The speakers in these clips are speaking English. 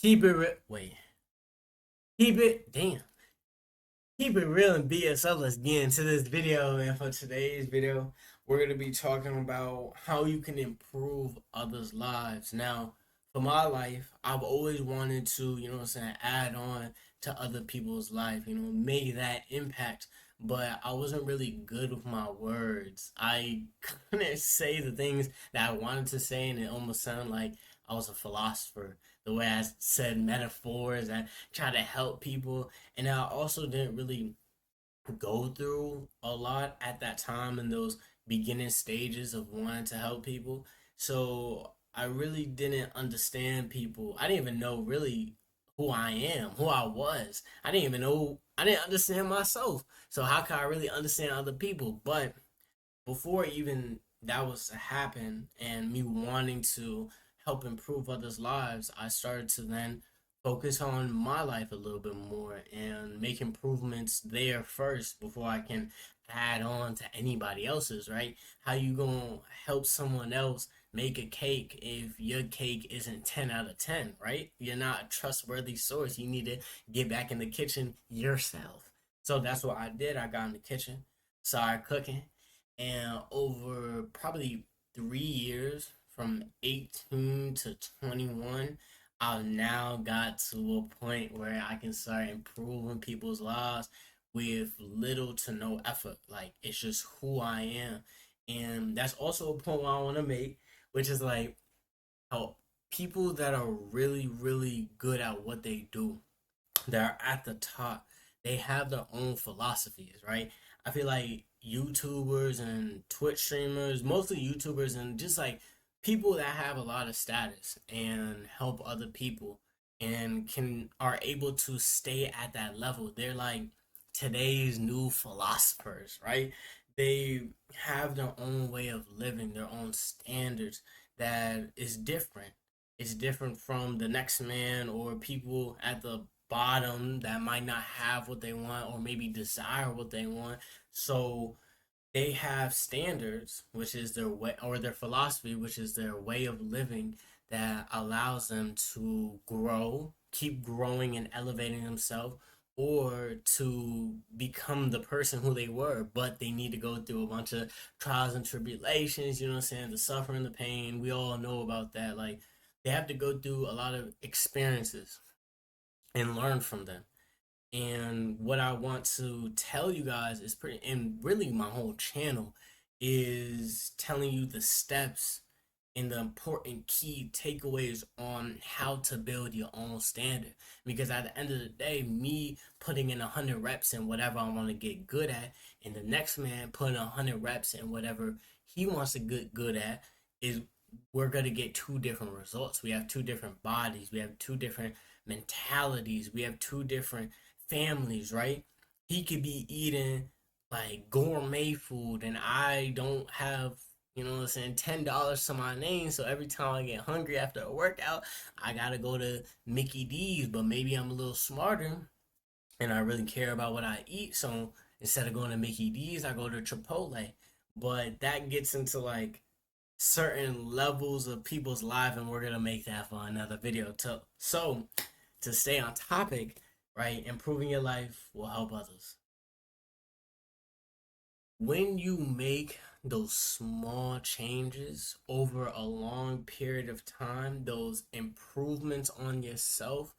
Keep it wait. Keep it damn. Keep it real and BSL. Let's get into this video, and for today's video, we're gonna be talking about how you can improve others' lives. Now, for my life, I've always wanted to, add on to other people's life, make that impact. But I wasn't really good with my words. I couldn't say the things that I wanted to say, and it almost sounded like I was a philosopher. The way I said metaphors, I try to help people, and I also didn't really go through a lot at that time in those beginning stages of wanting to help people. So I really didn't understand people. I didn't even know really who I am, who I was. I didn't even know, I didn't understand myself. So how could I really understand other people? But before even that was to happen and me wanting to help improve others' lives, I started to then focus on my life a little bit more and make improvements there first before I can add on to anybody else's, right? How you gonna help someone else make a cake if your cake isn't 10 out of 10, right? You're not a trustworthy source. You need to get back in the kitchen yourself. So that's what I did. I got in the kitchen, started cooking, and over probably 3 years, from 18 to 21, I've now got to a point where I can start improving people's lives with little to no effort. Like, it's just who I am. And that's also a point I want to make, which is like how people that are really, really good at what they do, that are at the top, they have their own philosophies, right? I feel like YouTubers and Twitch streamers, mostly YouTubers and just like people that have a lot of status and help other people and can are able to stay at that level. They're like today's new philosophers, right? They have their own way of living, their own standards that is different. It's different from the next man or people at the bottom that might not have what they want or maybe desire what they want. So they have standards, which is their way, or their philosophy, which is their way of living that allows them to grow, keep growing and elevating themselves, or to become the person who they were. But they need to go through a bunch of trials and tribulations, you know what I'm saying? The suffering, the pain. We all know about that. Like, they have to go through a lot of experiences and learn from them. And what I want to tell you guys is pretty, and really my whole channel is telling you the steps and the important key takeaways on how to build your own standard. Because at the end of the day, me putting in 100 reps in whatever I want to get good at, and the next man putting 100 reps in whatever he wants to get good at, is we're going to get two different results. We have two different bodies, we have two different mentalities, we have two different families, right? He could be eating like gourmet food, and I don't have, what I'm saying, $10 to my name. So every time I get hungry after a workout, I gotta go to Mickey D's. But maybe I'm a little smarter and I really care about what I eat. So instead of going to Mickey D's, I go to Chipotle. But that gets into like certain levels of people's life, and we're gonna make that for another video too. So to stay on topic, right? Improving your life will help others. When you make those small changes over a long period of time, those improvements on yourself,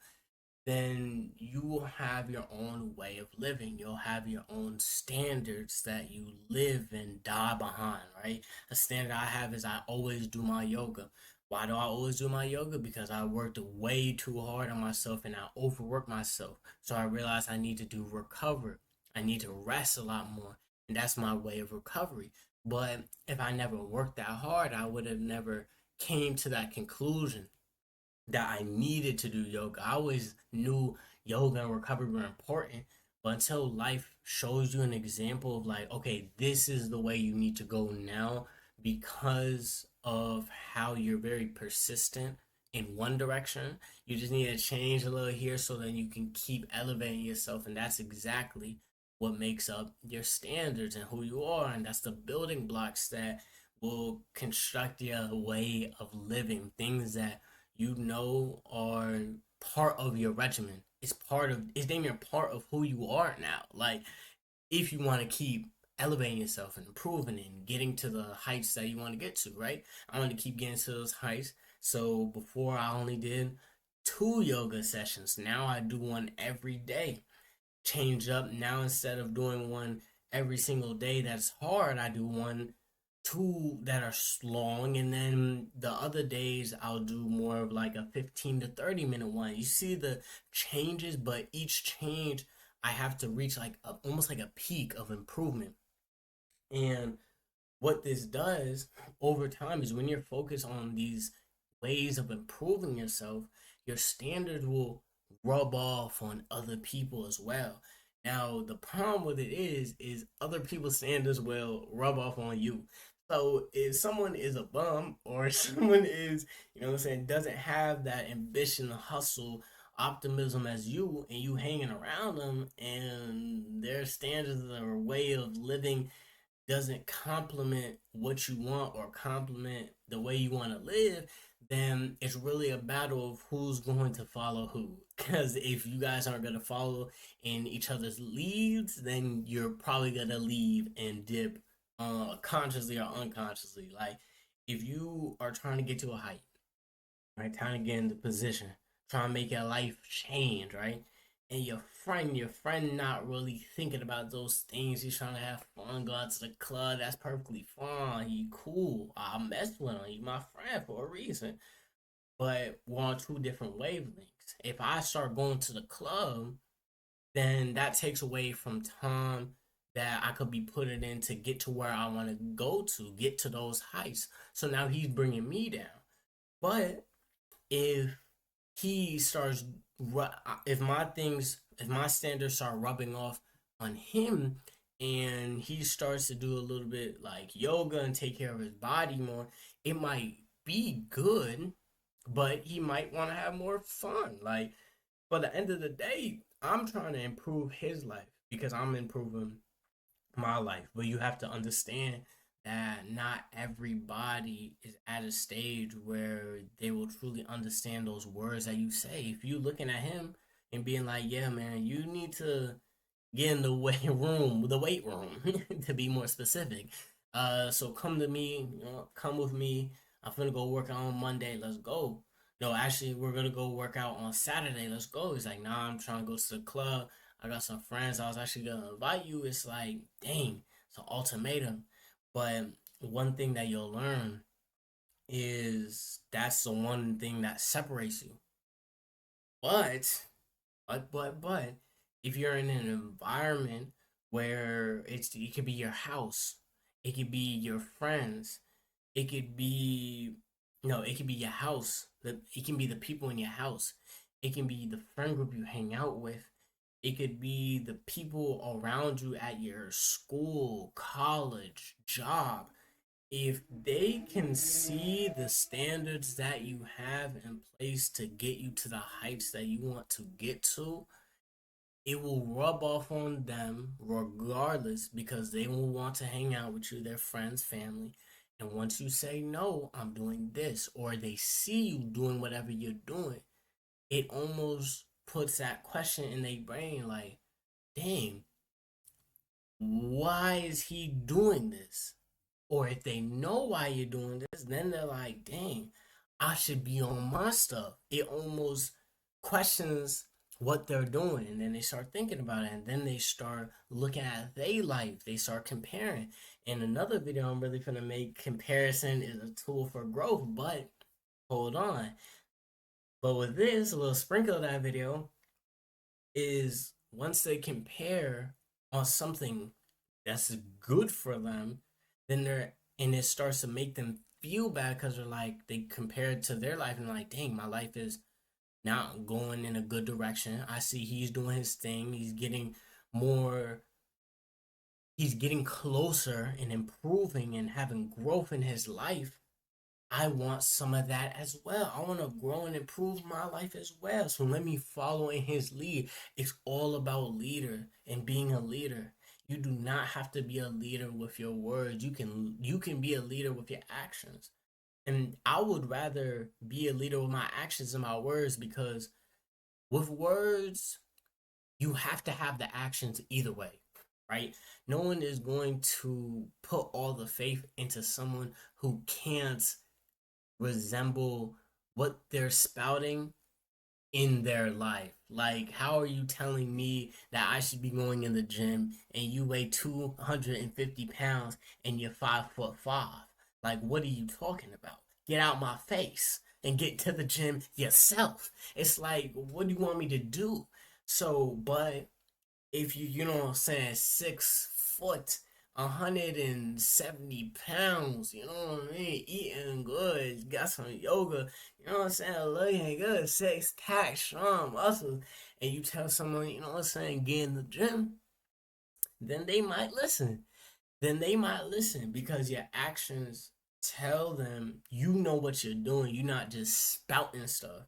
then you will have your own way of living. You'll have your own standards that you live and die behind, right? A standard I have is I always do my yoga. Why do I always do my yoga? Because I worked way too hard on myself and I overworked myself. So I realized I need to do recover. I need to rest a lot more. And that's my way of recovery. But if I never worked that hard, I would have never came to that conclusion that I needed to do yoga. I always knew yoga and recovery were important, but until life shows you an example of like, okay, this is the way you need to go now because of how you're very persistent in one direction. You just need to change a little here so that you can keep elevating yourself. And that's exactly what makes up your standards and who you are. And that's the building blocks that will construct your way of living, things that are part of your regimen. It's damn near part of who you are now. Like, if you want to keep elevating yourself and improving and getting to the heights that you want to get to, right? I want to keep getting to those heights. So before I only did 2 yoga sessions. Now I do one every day. Change up now, instead of doing one every single day that's hard, I do one two that are long, and then the other days I'll do more of like a 15 to 30 minute one. You see the changes, but each change I have to reach like almost like a peak of improvement. And what this does over time is when you're focused on these ways of improving yourself, your standards will rub off on other people as well. Now, the problem with it is other people's standards will rub off on you. So if someone is a bum, or someone is, what I'm saying, doesn't have that ambition, hustle, optimism as you, and you hanging around them, and their standards or way of living doesn't complement what you want or complement the way you want to live, then it's really a battle of who's going to follow who. Because if you guys aren't going to follow in each other's leads, then you're probably going to leave and dip, consciously or unconsciously. Like, if you are trying to get to a height, right? Trying to get into position, trying to make your life change, right? And your friend not really thinking about those things. He's trying to have fun, go out to the club. That's perfectly fine. He cool. I mess with him. He's my friend for a reason. But we're on two different wavelengths. If I start going to the club, then that takes away from time that I could be putting in to get to where I want to go to, get to those heights. So now he's bringing me down. But if he starts, if my standards start rubbing off on him, and he starts to do a little bit like yoga and take care of his body more, it might be good, but he might want to have more fun. Like, for the end of the day, I'm trying to improve his life because I'm improving my life. But you have to understand that not everybody is at a stage where they will truly understand those words that you say. If you looking at him and being like, yeah, man, you need to get in the weight room, to be more specific. So come to me, come with me. I'm gonna go work out on Monday. Let's go. No, actually, we're gonna go work out on Saturday. Let's go. He's like, nah, I'm trying to go to the club. I got some friends. I was actually gonna invite you. It's like, dang, it's an ultimatum. But one thing that you'll learn is that's the one thing that separates you. But but if you're in an environment where it could be your house, it could be your friends, it could be no, it could be your house. It can be the people in your house. It can be the friend group you hang out with. It could be the people around you at your school, college, job. If they can see the standards that you have in place to get you to the heights that you want to get to, it will rub off on them regardless, because they will want to hang out with you, their friends, family. And once you say, no, I'm doing this, or they see you doing whatever you're doing, it almost puts that question in their brain like, dang, why is he doing this? Or if they know why you're doing this, then they're like, dang, I should be on my stuff. It almost questions what they're doing. And then they start thinking about it. And then they start looking at their life. They start comparing. In another video, I'm really going to make comparison is a tool for growth. But hold on. But with this, a little sprinkle of that video is once they compare on something that's good for them, then it starts to make them feel bad because they're like, they compare it to their life and they're like, dang, my life is not going in a good direction. I see he's doing his thing. More, he's getting closer and improving and having growth in his life. I want some of that as well. I want to grow and improve my life as well. So let me follow in his lead. It's all about leader and being a leader. You do not have to be a leader with your words. You can be a leader with your actions. And I would rather be a leader with my actions than my words, because With words, you have to have the actions either way, right? No one is going to put all the faith into someone who can't resemble what they're spouting in their life. Like, how are you telling me that I should be going in the gym and you weigh 250 pounds and you're 5'5"? Like, what are you talking about? Get out my face and get to the gym yourself. It's like, what do you want me to do? So, but if you know what I'm saying, 6 foot, 170 pounds, you know what I mean, eating good, got some yoga, you know what I'm saying, looking good, six pack, strong muscles, and you tell someone, you know what I'm saying, get in the gym, then they might listen. Then they might listen because your actions tell them you know what you're doing. You're not just spouting stuff.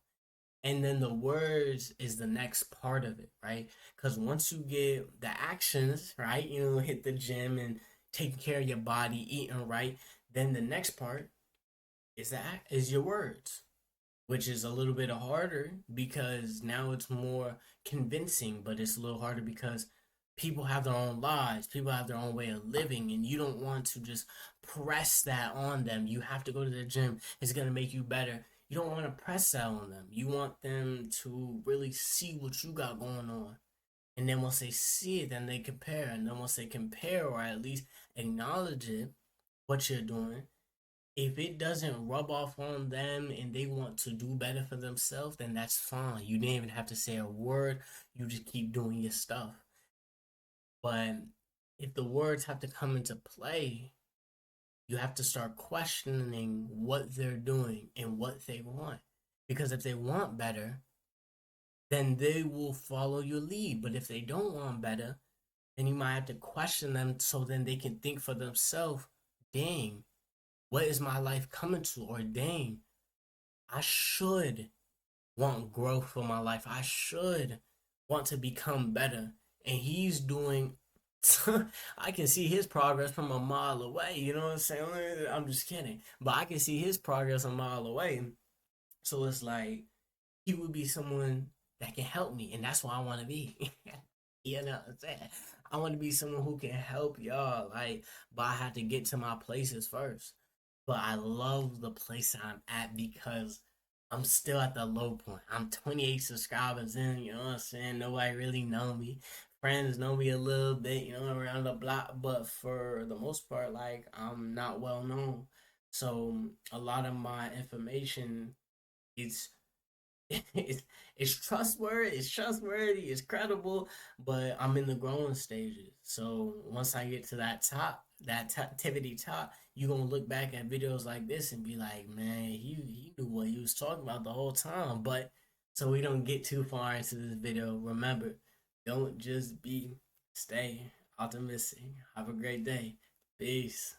And then the words is the next part of it, right? Because once you get the actions, right, you know, hit the gym and taking care of your body, eating right, then the next part is your words, which is a little bit harder because now it's more convincing, but it's a little harder because people have their own lives, people have their own way of living, and you don't want to just press that on them. You have to go to the gym, it's going to make you better. You don't want to press that on them. You want them to really see what you got going on. And then once they see it, then they compare. And then once they compare, or at least acknowledge it, what you're doing, if it doesn't rub off on them and they want to do better for themselves, then that's fine. You didn't even have to say a word. You just keep doing your stuff. But if the words have to come into play, you have to start questioning what they're doing and what they want. Because if they want better, then they will follow your lead. But if they don't want better, then you might have to question them so then they can think for themselves, dang, what is my life coming to? Or dang, I should want growth for my life. I should want to become better. And he's doing I can see his progress from a mile away. You know what I'm saying? I'm just kidding. But I can see his progress a mile away. So it's like he would be someone that can help me. And that's what I want to be. You know what I'm saying? I want to be someone who can help y'all. Like, but I have to get to my places first. But I love the place I'm at because I'm still at the low point. I'm 28 subscribers in, you know what I'm saying? Nobody really know me. Friends know me a little bit, you know, around the block, but for the most part, like, I'm not well known. So a lot of my information is it's trustworthy, it's credible, but I'm in the growing stages. So once I get to that top, that tippity top, you gonna look back at videos like this and be like, man, he knew what he was talking about the whole time. But so we don't get too far into this video, remember, don't just be, stay optimistic. Have a great day. Peace.